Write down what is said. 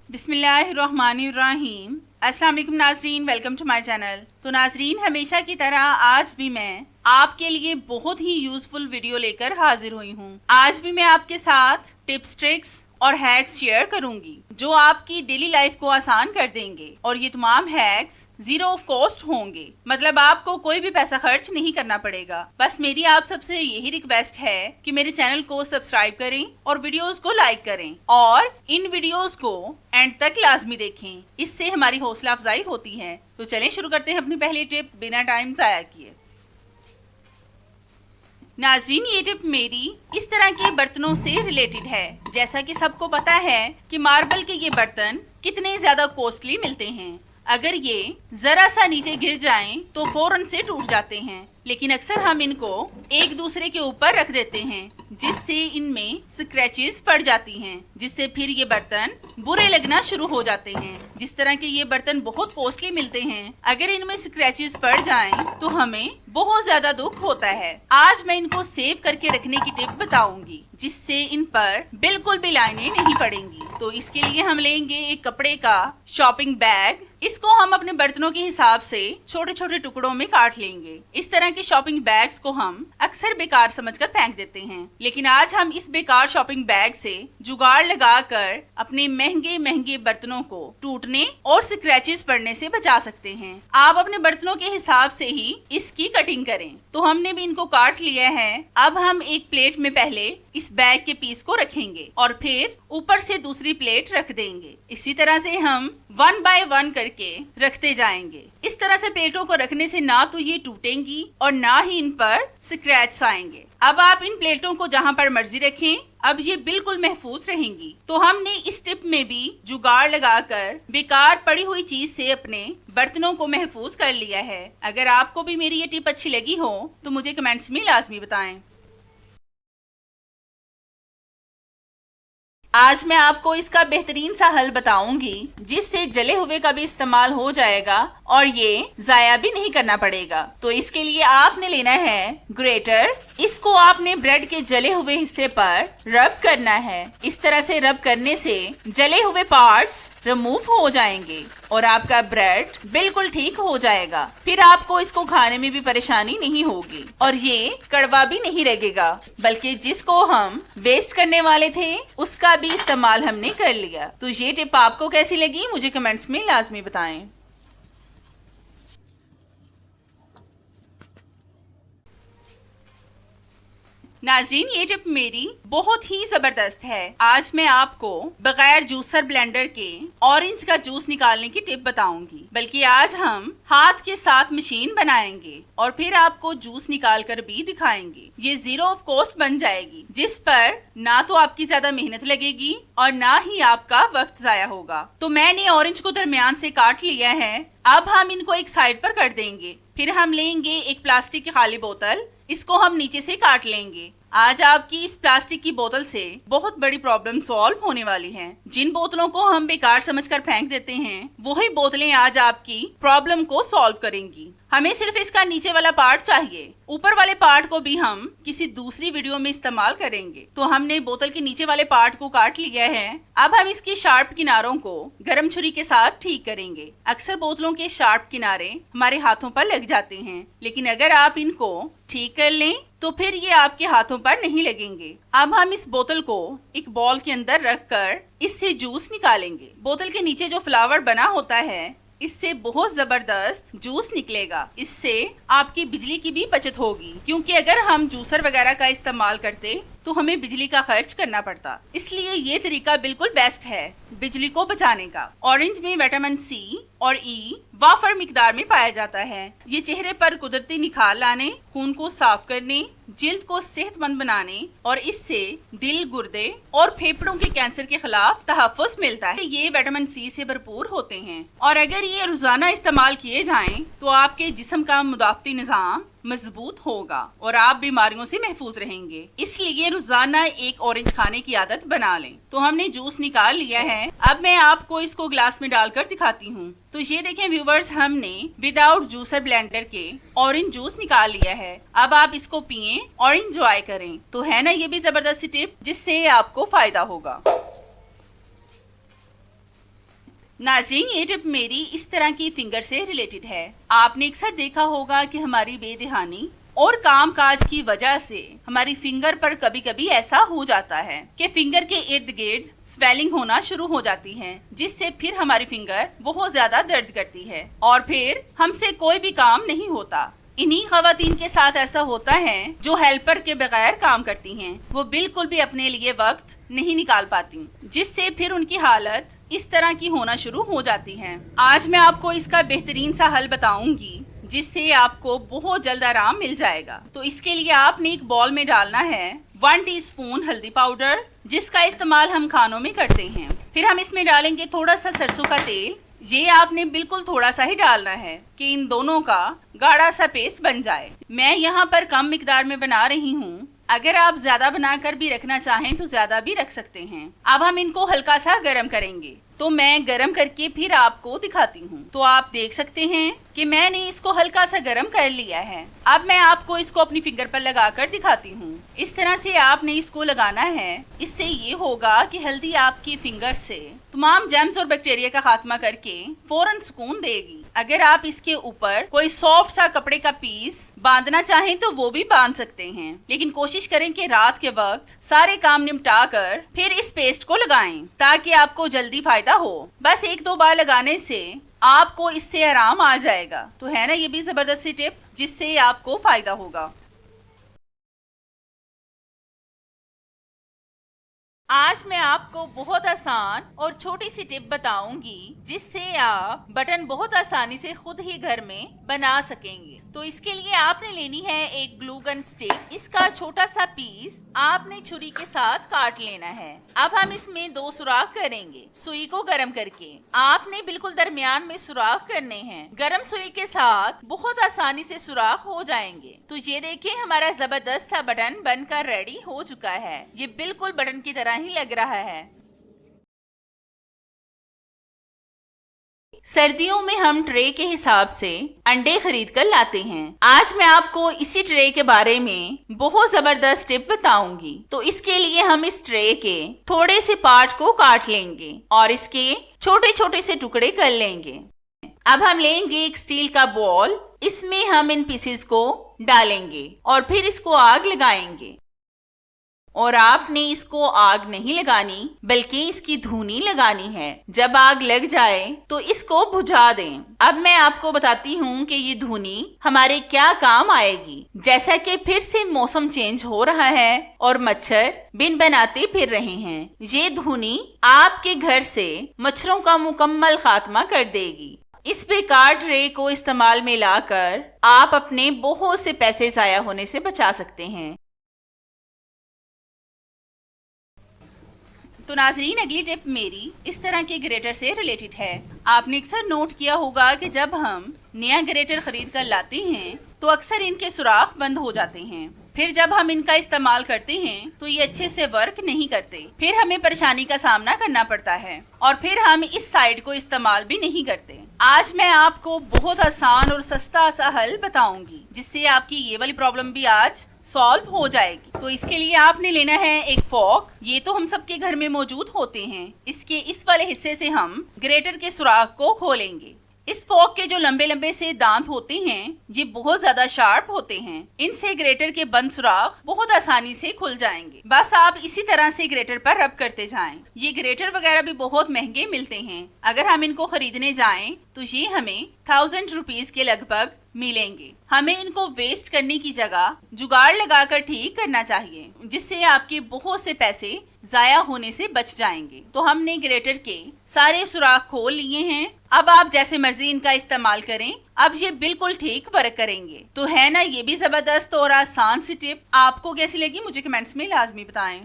बिस्मिल्लाहिर्रहमानिर्रहीम। अस्सलाम वालेकुम नाजरीन, वेलकम टू माय चैनल। तो नाजरीन, हमेशा की तरह आज भी मैं आपके लिए बहुत ही यूजफुल वीडियो लेकर हाजिर हुई हूँ। आज भी मैं आपके साथ टिप्स, ट्रिक्स और हैक्स शेयर करूंगी जो आपकी डेली लाइफ को आसान कर देंगे। और ये तमाम हैक्स जीरो ऑफ कॉस्ट होंगे, मतलब आपको कोई भी पैसा खर्च नहीं करना पड़ेगा। बस मेरी आप सबसे यही रिक्वेस्ट है कि मेरे चैनल को सब्सक्राइब करें और वीडियोस को लाइक करें और इन वीडियोस को एंड तक लाजमी देखें, इससे हमारी हौसला अफजाई होती है। तो चलें शुरू करते हैं अपनी पहली टिप बिना टाइम जाया किए। नाज़रीन, ये टिप मेरी इस तरह के बर्तनों से रिलेटेड है। जैसा कि सबको पता है कि मार्बल के ये बर्तन कितने ज्यादा कॉस्टली मिलते हैं। अगर ये जरा सा नीचे गिर जाएं तो फौरन से टूट जाते हैं, लेकिन अक्सर हम इनको एक दूसरे के ऊपर रख देते हैं जिससे इनमें स्क्रैचेस पड़ जाती हैं, जिससे फिर ये बर्तन बुरे लगना शुरू हो जाते हैं। जिस तरह के ये बर्तन बहुत कॉस्टली मिलते हैं, अगर इनमें स्क्रैचेस पड़ जाएं तो हमें बहुत ज्यादा दुख होता है। आज मैं इनको सेव करके रखने की टिप बताऊंगी जिससे इन पर बिल्कुल भी लाइनें नहीं पड़ेंगी। तो इसके लिए हम लेंगे एक कपड़े का शॉपिंग बैग। इसको हम अपने बर्तनों के हिसाब से छोटे छोटे टुकड़ों में काट लेंगे। इस तरह के शॉपिंग बैग्स को हम अक्सर बेकार समझकर फेंक देते हैं, लेकिन आज हम इस बेकार शॉपिंग बैग से जुगाड़ लगाकर अपने महंगे महंगे बर्तनों को टूटने और स्क्रैचेस पड़ने से बचा सकते हैं। आप अपने बर्तनों के हिसाब से ही इसकी कटिंग करें। तो हमने भी इनको काट लिया है। अब हम एक प्लेट में पहले इस बैग के पीस को रखेंगे और फिर ऊपर से दूसरी प्लेट रख देंगे। इसी तरह से हम 1 बाय 1 करके रखते जाएंगे। इस तरह से प्लेटों को रखने से ना तो ये टूटेंगी और ना ही इन पर स्क्रैच आएंगे। अब आप इन प्लेटों को जहां पर मर्जी रखें, अब ये बिल्कुल महफूज रहेंगी। तो हमने इस टिप में भी जुगाड़ लगाकर बेकार पड़ी हुई चीज से अपने बर्तनों को महफूज कर लिया है। अगर आपको भी मेरी ये टिप अच्छी लगी हो तो मुझे कमेंट्स में लाजमी बताएं। आज मैं आपको इसका बेहतरीन सा हल बताऊंगी जिससे जले हुए का भी इस्तेमाल हो जाएगा और ये जाया भी नहीं करना पड़ेगा। तो इसके लिए आपने लेना है ग्रेटर। इसको आपने ब्रेड के जले हुए हिस्से पर रब करना है। इस तरह से रब करने से जले हुए पार्ट्स रिमूव हो जाएंगे और आपका ब्रेड बिल्कुल ठीक हो जाएगा। फिर आपको इसको खाने में भी परेशानी नहीं होगी और ये कड़वा भी नहीं लगेगा, बल्कि जिसको हम वेस्ट करने वाले थे उसका भी इस्तेमाल हमने कर लिया। तो ये टिप आपको कैसी लगी मुझे कमेंट्स में लाजमी बताएं। नाज़रीन, ये टिप मेरी बहुत ही जबरदस्त है। आज मैं आपको बगैर जूसर ब्लेंडर के ऑरेंज का जूस निकालने की टिप बताऊंगी। बल्कि आज हम हाथ के साथ मशीन बनाएंगे और फिर आपको जूस निकाल कर भी दिखाएंगे। ये जीरो ऑफ कॉस्ट बन जाएगी, जिस पर ना तो आपकी ज्यादा मेहनत लगेगी और ना ही आपका वक्त जाया होगा। तो मैंने ऑरेंज को दरमियान से काट लिया है। अब हम इनको एक साइड पर कर देंगे। फिर हम लेंगे एक प्लास्टिक की खाली बोतल। इसको हम नीचे से काट लेंगे। आज आपकी इस प्लास्टिक की बोतल से बहुत बड़ी प्रॉब्लम सॉल्व होने वाली है। जिन बोतलों को हम बेकार समझकर फेंक देते हैं, वही बोतलें आज आपकी प्रॉब्लम को सॉल्व करेंगी। हमें सिर्फ इसका नीचे वाला पार्ट चाहिए, ऊपर वाले पार्ट को भी हम किसी दूसरी वीडियो में इस्तेमाल करेंगे। तो हमने बोतल के नीचे वाले पार्ट को काट लिया है। अब हम इसकी शार्प किनारों को गर्म छुरी के साथ ठीक करेंगे। अक्सर बोतलों के शार्प किनारे हमारे हाथों पर लग जाते हैं, लेकिन अगर आप इनको ठीक कर लें तो फिर ये आपके हाथों पर नहीं लगेंगे। अब हम इस बोतल को एक बॉल के अंदर रखकर इससे जूस निकालेंगे। बोतल के नीचे जो फ्लावर बना होता है, इससे बहुत जबरदस्त जूस निकलेगा। इससे आपकी बिजली की भी बचत होगी, क्योंकि अगर हम जूसर वगैरह का इस्तेमाल करते तो हमें बिजली का खर्च करना पड़ता। इसलिए ये तरीका बिल्कुल बेस्ट है बिजली को बचाने का। ऑरेंज में विटामिन सी और ई वाफर मिकदार में पाया जाता है। ये चेहरे पर कुदरती निखार लाने, खून को साफ करने, जिल्द को सेहतमंद बनाने और इससे दिल, गुर्दे और फेफड़ों के कैंसर के खिलाफ तहफ़्फ़ुज़ मिलता है। ये विटामिन सी से भरपूर होते हैं और अगर ये रोजाना इस्तेमाल किए जाएं तो आपके जिस्म का मुदाफ़ती निज़ाम मजबूत होगा और आप बीमारियों से महफूज रहेंगे। इसलिए रोजाना एक ऑरेंज खाने की आदत बना लें। तो हमने जूस निकाल लिया है। अब मैं आपको इसको ग्लास में डालकर दिखाती हूँ। तो ये देखें व्यूवर्स, हमने विदाउट जूसर ब्लेंडर के ऑरेंज जूस निकाल लिया है। अब आप इसको पिएं और इंजॉय करें। तो है ना ये भी जबरदस्त टिप जिससे आपको फायदा होगा। नाज़रीन, ये टिप मेरी इस तरह की फिंगर से रिलेटेड है। आपने अक्सर देखा होगा कि हमारी बेध्यानी और काम काज की वजह से हमारी फिंगर पर कभी कभी ऐसा हो जाता है कि फिंगर के इर्द गिर्द स्वेलिंग होना शुरू हो जाती है, जिससे फिर हमारी फिंगर बहुत ज्यादा दर्द करती है और फिर हमसे कोई भी काम नहीं होता। इन्हीं खवातीन के साथ ऐसा होता है जो हेल्पर के बगैर काम करती हैं। वो बिल्कुल भी अपने लिए वक्त नहीं निकाल पाती, जिससे फिर उनकी हालत इस तरह की होना शुरू हो जाती है। आज मैं आपको इसका बेहतरीन सा हल बताऊंगी, जिससे आपको बहुत जल्द आराम मिल जाएगा। तो इसके लिए आपने एक बॉल में डालना है 1 टीस्पून हल्दी पाउडर, जिसका इस्तेमाल हम खानों में करते हैं। फिर हम इसमें डालेंगे थोड़ा सा सरसों का तेल। ये आपने बिल्कुल थोड़ा सा ही डालना है कि इन दोनों का गाढ़ा सा पेस्ट बन जाए। मैं यहाँ पर कम मिकदार में बना रही हूँ, अगर आप ज्यादा बनाकर भी रखना चाहें तो ज्यादा भी रख सकते हैं। अब हम इनको हल्का सा गर्म करेंगे, तो मैं गरम करके फिर आपको दिखाती हूँ। तो आप देख सकते हैं कि मैंने इसको हल्का सा गरम कर लिया है। अब मैं आपको इसको अपनी फिंगर पर लगाकर दिखाती हूँ। इस तरह से आपने इसको लगाना है। इससे ये होगा कि हल्दी आपकी फिंगर से तमाम जर्म्स और बैक्टीरिया का खात्मा करके फौरन सुकून देगी। अगर आप इसके ऊपर कोई सॉफ्ट सा कपड़े का पीस बांधना चाहें तो वो भी बांध सकते हैं, लेकिन कोशिश करें कि रात के वक्त सारे काम निपटा कर फिर इस पेस्ट को लगाएं, ताकि आपको जल्दी फायदा हो। बस 1-2 बार लगाने से आपको इससे आराम आ जाएगा। तो है ना ये भी जबरदस्त सी टिप, जिससे आपको फायदा होगा। आज मैं आपको बहुत आसान और छोटी सी टिप बताऊंगी, जिससे आप बटन बहुत आसानी से खुद ही घर में बना सकेंगे। तो इसके लिए आपने लेनी है एक ग्लू गन स्टिक। इसका छोटा सा पीस आपने छुरी के साथ काट लेना है। अब हम इसमें 2 सुराख करेंगे। सुई को गर्म करके आपने बिल्कुल दरमियान में सुराख करने हैं। गर्म सुई के साथ बहुत आसानी से सुराख हो जाएंगे। तो ये देखिए, हमारा जबरदस्त सा बटन बनकर रेडी हो चुका है। ये बिल्कुल बटन की तरह ही लग रहा है। सर्दियों में हम ट्रे के हिसाब से अंडे खरीद कर लाते हैं। आज मैं आपको इसी ट्रे के बारे में बहुत जबरदस्त टिप बताऊंगी। तो इसके लिए हम इस ट्रे के थोड़े से पार्ट को काट लेंगे और इसके छोटे छोटे से टुकड़े कर लेंगे। अब हम लेंगे एक स्टील का बॉल। इसमें हम इन पीसेस को डालेंगे और फिर इसको आग लगाएंगे। और आपने इसको आग नहीं लगानी, बल्कि इसकी धुनी लगानी है। जब आग लग जाए तो इसको बुझा दें। अब मैं आपको बताती हूँ कि ये धुनी हमारे क्या काम आएगी। जैसा कि फिर से मौसम चेंज हो रहा है और मच्छर बिन बनाते फिर रहे हैं, ये धुनी आपके घर से मच्छरों का मुकम्मल खात्मा कर देगी। इस बेकार ट्रे को इस्तेमाल में लाकर आप अपने बहुत से पैसे जाया होने से बचा सकते हैं। तो नाजरीन, अगली टिप मेरी इस तरह के ग्रेटर से रिलेटेड है। आपने अक्सर नोट किया होगा कि जब हम नया ग्रेटर खरीद कर लाते हैं तो अक्सर इनके सुराख बंद हो जाते हैं। फिर जब हम इनका इस्तेमाल करते हैं तो ये अच्छे से वर्क नहीं करते। फिर हमें परेशानी का सामना करना पड़ता है और फिर हम इस साइड को इस्तेमाल भी नहीं करते। आज मैं आपको बहुत आसान और सस्ता सा हल बताऊंगी, जिससे आपकी ये वाली प्रॉब्लम भी आज सॉल्व हो जाएगी। तो इसके लिए आपने लेना है एक फोक। ये तो हम सबके घर में मौजूद होते हैं। इसके इस वाले हिस्से से हम ग्रेटर के सुराख को खोलेंगे। इस फोक के जो लंबे लंबे से दांत होते हैं, ये बहुत ज्यादा शार्प होते हैं। इनसे ग्रेटर के बंद सुराख बहुत आसानी से खुल जाएंगे। बस आप इसी तरह से ग्रेटर पर रब करते जाएं। ये ग्रेटर वगैरह भी बहुत महंगे मिलते हैं। अगर हम इनको खरीदने जाएं तो ये हमें 1000 रुपीज के लगभग मिलेंगे। हमें इनको वेस्ट करने की जगह जुगाड़ लगाकर ठीक करना चाहिए, जिससे आपके बहुत से पैसे जाया होने से बच जाएंगे। तो हमने ग्रेटर के सारे सुराख खोल लिए हैं। अब आप जैसे मर्जी इनका इस्तेमाल करें। अब ये बिल्कुल ठीक वर्क करेंगे। तो है ना ये भी जबरदस्त और आसान सी टिप। आपको कैसी लगी मुझे कमेंट्स में लाजमी बताएं।